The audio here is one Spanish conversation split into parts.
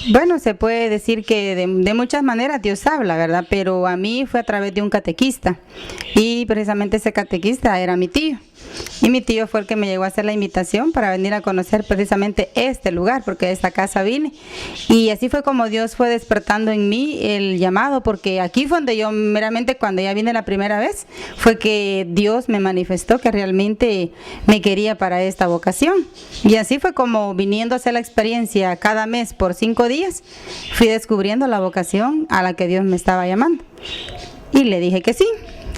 Bueno, se puede decir que de muchas maneras Dios habla, ¿verdad? Pero a mí fue a través de un catequista y precisamente ese catequista era mi tío. Y mi tío fue el que me llegó a hacer la invitación para venir a conocer precisamente este lugar, porque de esta casa vine. Y así fue como Dios fue despertando en mí el llamado, porque aquí fue donde yo meramente cuando ya vine la primera vez, fue que Dios me manifestó que realmente me quería para esta vocación. Y así fue como viniendo a hacer la experiencia cada mes por 5 días, fui descubriendo la vocación a la que Dios me estaba llamando. Y le dije que sí,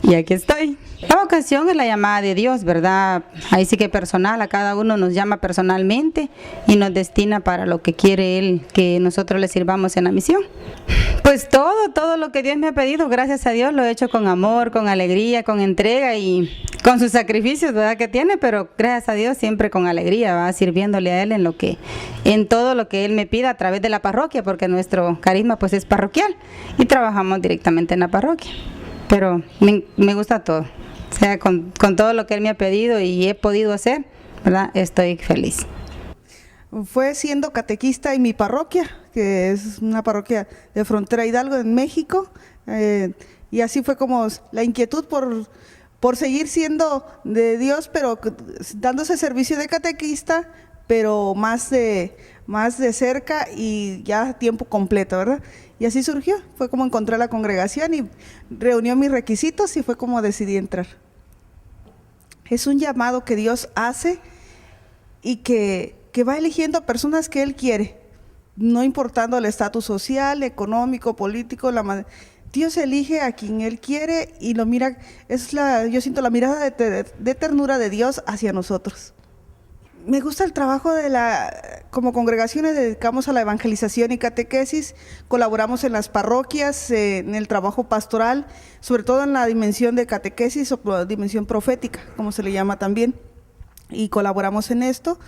y aquí estoy. La vocación es la llamada de Dios, ¿verdad? Ahí sí que personal, a cada uno nos llama personalmente y nos destina para lo que quiere Él, que nosotros le sirvamos en la misión. Pues todo lo que Dios me ha pedido, gracias a Dios, lo he hecho con amor, con alegría, con entrega y con sus sacrificios, ¿verdad? Que tiene, pero gracias a Dios siempre con alegría, va sirviéndole a Él en todo lo que Él me pida a través de la parroquia, porque nuestro carisma pues es parroquial y trabajamos directamente en la parroquia. Pero me gusta todo. O sea, con todo lo que Él me ha pedido y he podido hacer, ¿verdad? Estoy feliz. Fue siendo catequista en mi parroquia, que es una parroquia de Frontera Hidalgo en México, y así fue como la inquietud por seguir siendo de Dios, pero dándose servicio de catequista, pero más de cerca y ya a tiempo completo, ¿verdad? Y así surgió, fue como encontré la congregación y reunió mis requisitos y fue como decidí entrar. Es un llamado que Dios hace y que va eligiendo a personas que Él quiere, no importando el estatus social, económico, político, Dios elige a quien Él quiere y lo mira, yo siento la mirada de ternura de Dios hacia nosotros. Me gusta el trabajo como congregaciones dedicamos a la evangelización y catequesis, colaboramos en las parroquias, en el trabajo pastoral, sobre todo en la dimensión de catequesis o dimensión profética, como se le llama también, y colaboramos en esto.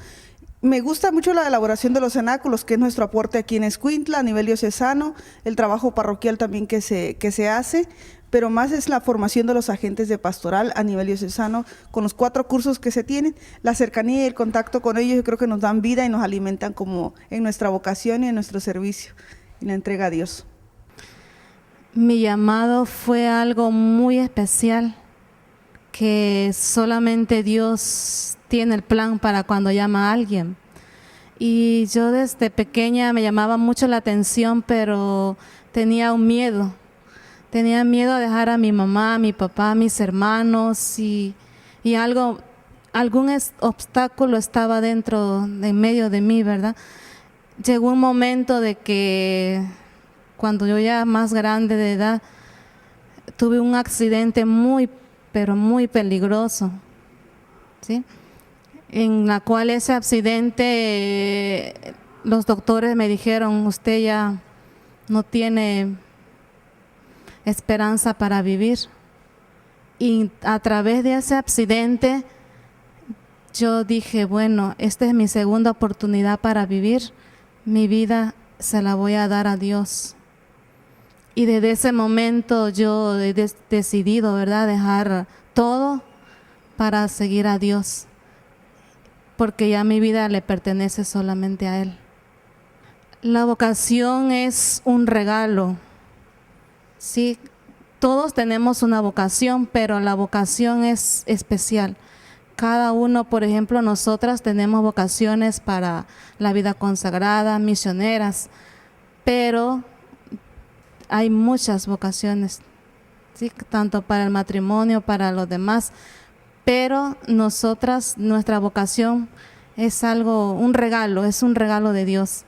Me gusta mucho la elaboración de los cenáculos, que es nuestro aporte aquí en Escuintla, a nivel diocesano, el trabajo parroquial también que se hace, pero más es la formación de los agentes de pastoral a nivel diocesano, con los 4 cursos que se tienen, la cercanía y el contacto con ellos yo creo que nos dan vida y nos alimentan como en nuestra vocación y en nuestro servicio, y la entrega a Dios. Mi llamado fue algo muy especial, que solamente Dios tiene el plan para cuando llama a alguien. Y yo desde pequeña me llamaba mucho la atención, pero tenía un miedo. Tenía miedo a dejar a mi mamá, a mi papá, a mis hermanos y algún obstáculo estaba en medio de mí, ¿verdad? Llegó un momento de que cuando yo ya más grande de edad tuve un accidente pero muy peligroso, ¿sí? En la cual ese accidente los doctores me dijeron, usted ya no tiene esperanza para vivir. Y a través de ese accidente yo dije, bueno, esta es mi segunda oportunidad para vivir, mi vida se la voy a dar a Dios. Y desde ese momento yo he decidido, ¿verdad?, dejar todo para seguir a Dios, porque ya mi vida le pertenece solamente a Él. La vocación es un regalo. Sí, todos tenemos una vocación, pero la vocación es especial. Cada uno, por ejemplo, nosotras tenemos vocaciones para la vida consagrada, misioneras, pero hay muchas vocaciones, ¿sí?, tanto para el matrimonio, para los demás, pero nosotras, nuestra vocación es un regalo de Dios.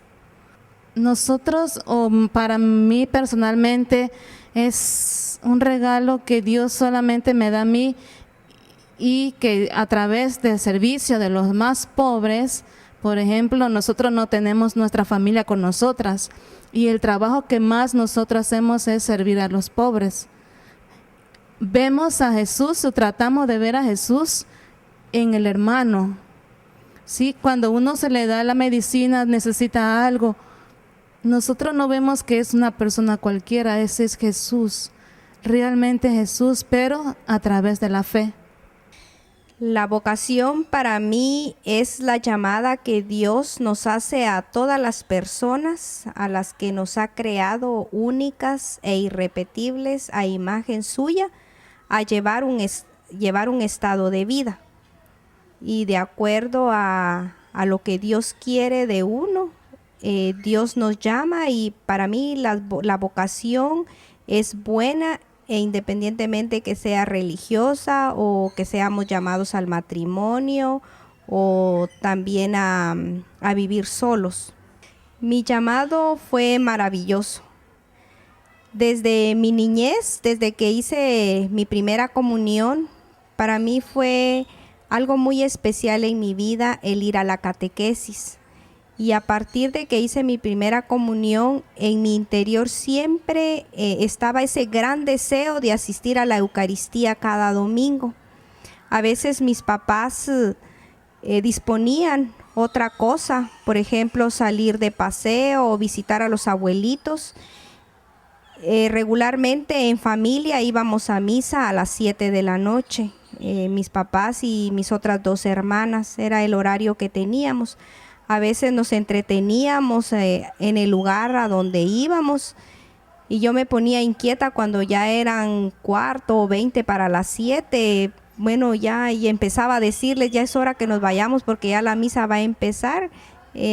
Nosotros, o para mí personalmente, es un regalo que Dios solamente me da a mí y que a través del servicio de los más pobres, por ejemplo, nosotros no tenemos nuestra familia con nosotras y el trabajo que más nosotros hacemos es servir a los pobres. Vemos a Jesús o tratamos de ver a Jesús en el hermano. ¿Sí? Cuando uno se le da la medicina, necesita algo, nosotros no vemos que es una persona cualquiera, ese es Jesús, realmente Jesús, pero a través de la fe. La vocación para mí es la llamada que Dios nos hace a todas las personas a las que nos ha creado únicas e irrepetibles a imagen suya, a llevar un estado de vida. Y de acuerdo a lo que Dios quiere de uno, Dios nos llama, y para mí la vocación es buena, e independientemente que sea religiosa o que seamos llamados al matrimonio o también a vivir solos. Mi llamado fue maravilloso. Desde mi niñez, desde que hice mi primera comunión, para mí fue algo muy especial en mi vida el ir a la catequesis. Y a partir de que hice mi primera comunión, en mi interior siempre estaba ese gran deseo de asistir a la Eucaristía cada domingo. A veces mis papás disponían otra cosa, por ejemplo, salir de paseo o visitar a los abuelitos. Regularmente en familia íbamos a misa a las 7 de la noche. Mis papás y mis otras 2 hermanas, era el horario que teníamos. A veces nos entreteníamos en el lugar a donde íbamos, y yo me ponía inquieta cuando ya eran 4:20 para las 7. Bueno, y empezaba a decirles, ya es hora que nos vayamos porque ya la misa va a empezar.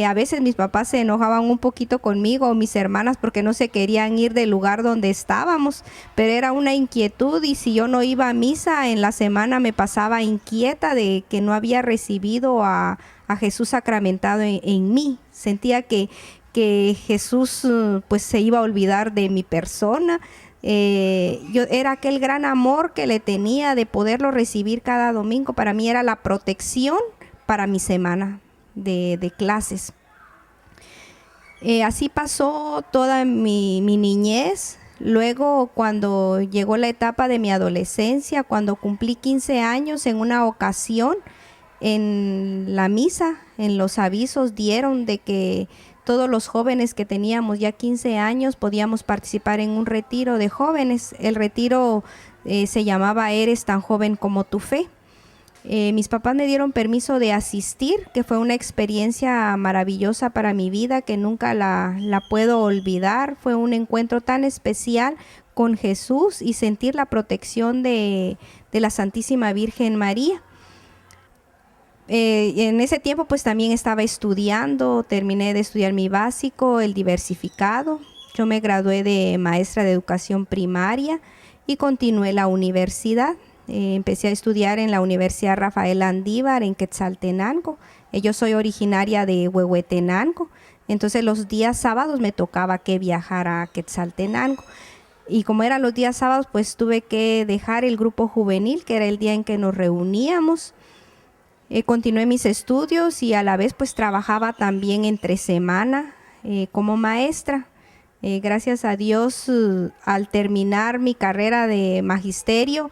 A veces mis papás se enojaban un poquito conmigo o mis hermanas porque no se querían ir del lugar donde estábamos, pero era una inquietud, y si yo no iba a misa en la semana me pasaba inquieta de que no había recibido a Jesús sacramentado en mí. Sentía que Jesús pues se iba a olvidar de mi persona. Yo era aquel gran amor que le tenía de poderlo recibir cada domingo. Para mí era la protección para mi semana de clases. Así pasó toda mi niñez. Luego, cuando llegó la etapa de mi adolescencia, cuando cumplí 15 años, en una ocasión en la misa, en los avisos dieron de que todos los jóvenes que teníamos ya 15 años podíamos participar en un retiro de jóvenes. El retiro se llamaba Eres tan joven como tu fe. Mis papás me dieron permiso de asistir, que fue una experiencia maravillosa para mi vida que nunca la puedo olvidar. Fue un encuentro tan especial con Jesús y sentir la protección de la Santísima Virgen María. En ese tiempo pues también estaba estudiando, terminé de estudiar mi básico, el diversificado. Yo me gradué de maestra de educación primaria y continué la universidad. Empecé a estudiar en la Universidad Rafael Andívar en Quetzaltenango. Yo soy originaria de Huehuetenango, entonces los días sábados me tocaba que viajar a Quetzaltenango. Y como eran los días sábados, pues tuve que dejar el grupo juvenil, que era el día en que nos reuníamos. Continué mis estudios y a la vez pues trabajaba también entre semana como maestra. Gracias a Dios, al terminar mi carrera de magisterio,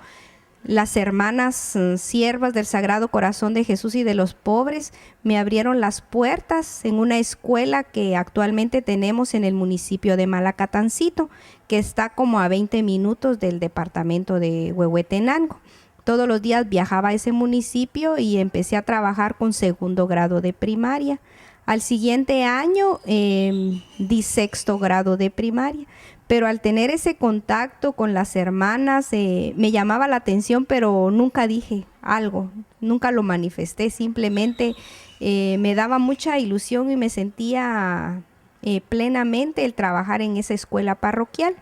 las hermanas siervas del Sagrado Corazón de Jesús y de los pobres me abrieron las puertas en una escuela que actualmente tenemos en el municipio de Malacatancito, que está como a 20 minutos del departamento de Huehuetenango. Todos los días viajaba a ese municipio y empecé a trabajar con 2º grado de primaria. Al siguiente año di 6º grado de primaria, pero al tener ese contacto con las hermanas me llamaba la atención, pero nunca dije algo, nunca lo manifesté, simplemente me daba mucha ilusión y me sentía plenamente el trabajar en esa escuela parroquial.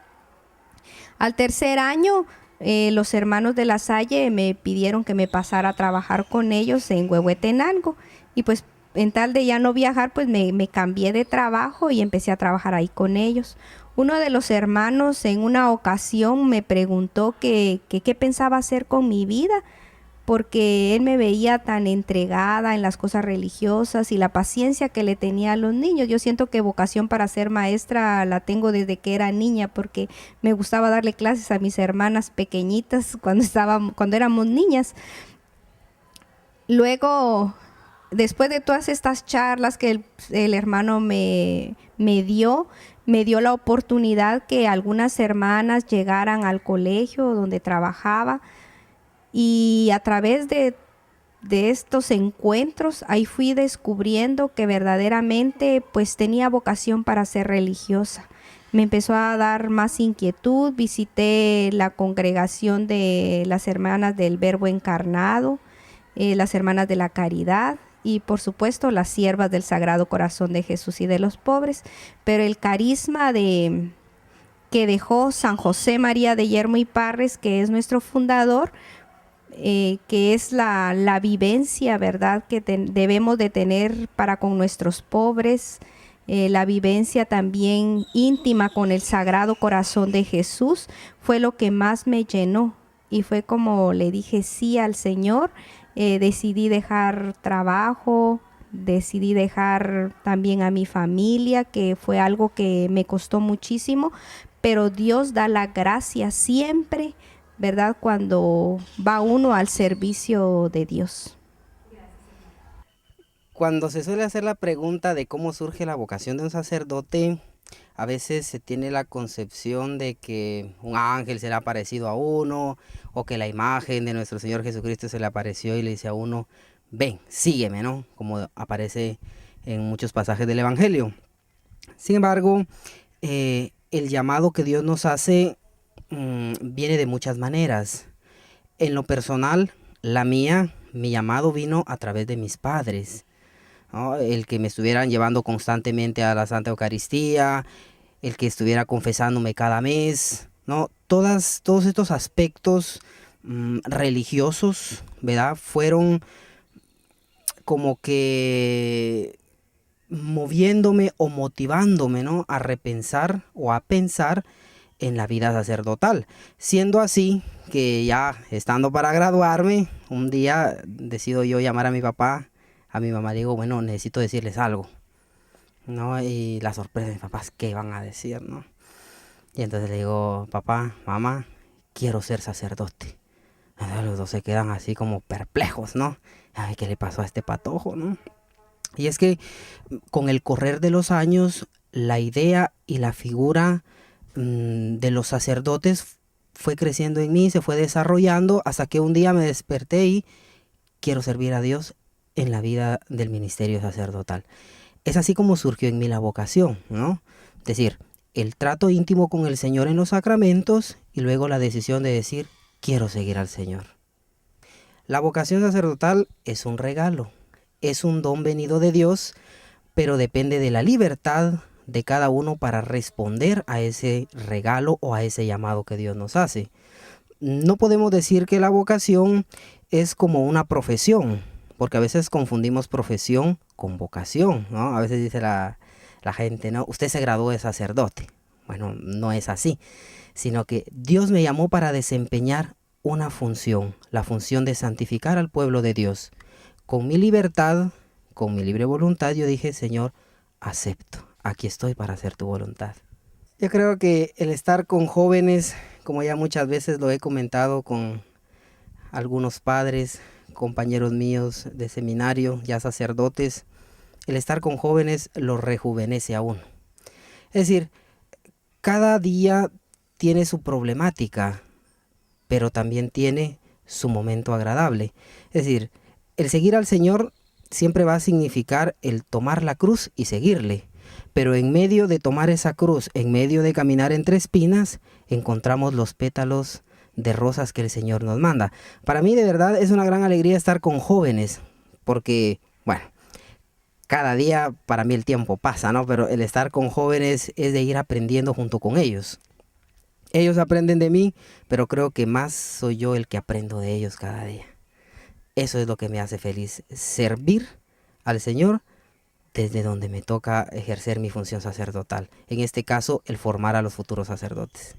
Al tercer año, los hermanos de La Salle me pidieron que me pasara a trabajar con ellos en Huehuetenango, y pues en tal de ya no viajar, pues me cambié de trabajo y empecé a trabajar ahí con ellos. Uno de los hermanos en una ocasión me preguntó qué pensaba hacer con mi vida, porque él me veía tan entregada en las cosas religiosas y la paciencia que le tenía a los niños. Yo siento que vocación para ser maestra la tengo desde que era niña, porque me gustaba darle clases a mis hermanas pequeñitas cuando éramos niñas. Luego, después de todas estas charlas que el hermano me dio la oportunidad que algunas hermanas llegaran al colegio donde trabajaba, y a través de de estos encuentros, ahí fui descubriendo que verdaderamente pues tenía vocación para ser religiosa. Me empezó a dar más inquietud, visité la congregación de las hermanas del Verbo Encarnado, las hermanas de la Caridad y por supuesto las siervas del Sagrado Corazón de Jesús y de los pobres, pero el carisma que dejó San José María de Yermo y Parres, que es nuestro fundador, que es la vivencia, ¿verdad?, que debemos de tener para con nuestros pobres, la vivencia también íntima con el Sagrado Corazón de Jesús, fue lo que más me llenó y fue como le dije sí al Señor. Decidí dejar trabajo, decidí dejar también a mi familia, que fue algo que me costó muchísimo, pero Dios da la gracia siempre, ¿verdad?, cuando va uno al servicio de Dios. Cuando se suele hacer la pregunta de cómo surge la vocación de un sacerdote, a veces se tiene la concepción de que un ángel se le ha aparecido a uno, o que la imagen de nuestro Señor Jesucristo se le apareció y le dice a uno, ven, sígueme, ¿no? Como aparece en muchos pasajes del Evangelio. Sin embargo, el llamado que Dios nos hace viene de muchas maneras. En lo personal, mi llamado vino a través de mis padres, ¿no? El que me estuvieran llevando constantemente a la Santa Eucaristía, el que estuviera confesándome cada mes, ¿no? Todos estos aspectos religiosos, ¿verdad?, fueron como que moviéndome o motivándome, ¿no?, a repensar o a pensar en la vida sacerdotal. Siendo así que ya estando para graduarme, un día decido yo llamar a mi papá, a mi mamá, digo, bueno, necesito decirles algo, ¿no? Y la sorpresa de mis papás, ¿qué van a decir, no? Y entonces le digo, papá, mamá, quiero ser sacerdote. Entonces los dos se quedan así como perplejos, ¿no? Ay, ¿qué le pasó a este patojo, no? Y es que con el correr de los años, la idea y la figura de los sacerdotes fue creciendo en mí, se fue desarrollando hasta que un día me desperté y quiero servir a Dios en la vida del ministerio sacerdotal. Es así como surgió en mí la vocación, ¿no? Es decir, el trato íntimo con el Señor en los sacramentos y luego la decisión de decir, quiero seguir al Señor. La vocación sacerdotal es un regalo, es un don venido de Dios, pero depende de la libertad de cada uno para responder a ese regalo o a ese llamado que Dios nos hace. No podemos decir que la vocación es como una profesión, porque a veces confundimos profesión con vocación, ¿no? A veces dice la gente, ¿no? Usted se graduó de sacerdote. Bueno, no es así, sino que Dios me llamó para desempeñar una función, la función de santificar al pueblo de Dios. Con mi libertad, con mi libre voluntad, yo dije, Señor, acepto, aquí estoy para hacer tu voluntad. Yo creo que el estar con jóvenes, como ya muchas veces lo he comentado con algunos padres, compañeros míos de seminario, ya sacerdotes, el estar con jóvenes los rejuvenece a uno. Es decir, cada día tiene su problemática, pero también tiene su momento agradable. Es decir, el seguir al Señor siempre va a significar el tomar la cruz y seguirle. Pero en medio de tomar esa cruz, en medio de caminar entre espinas, encontramos los pétalos de rosas que el Señor nos manda. Para mí de verdad es una gran alegría estar con jóvenes, porque, bueno, cada día para mí el tiempo pasa, ¿no? Pero el estar con jóvenes es de ir aprendiendo junto con ellos. Ellos aprenden de mí, pero creo que más soy yo el que aprendo de ellos cada día. Eso es lo que me hace feliz, servir al Señor desde donde me toca ejercer mi función sacerdotal. En este caso, el formar a los futuros sacerdotes.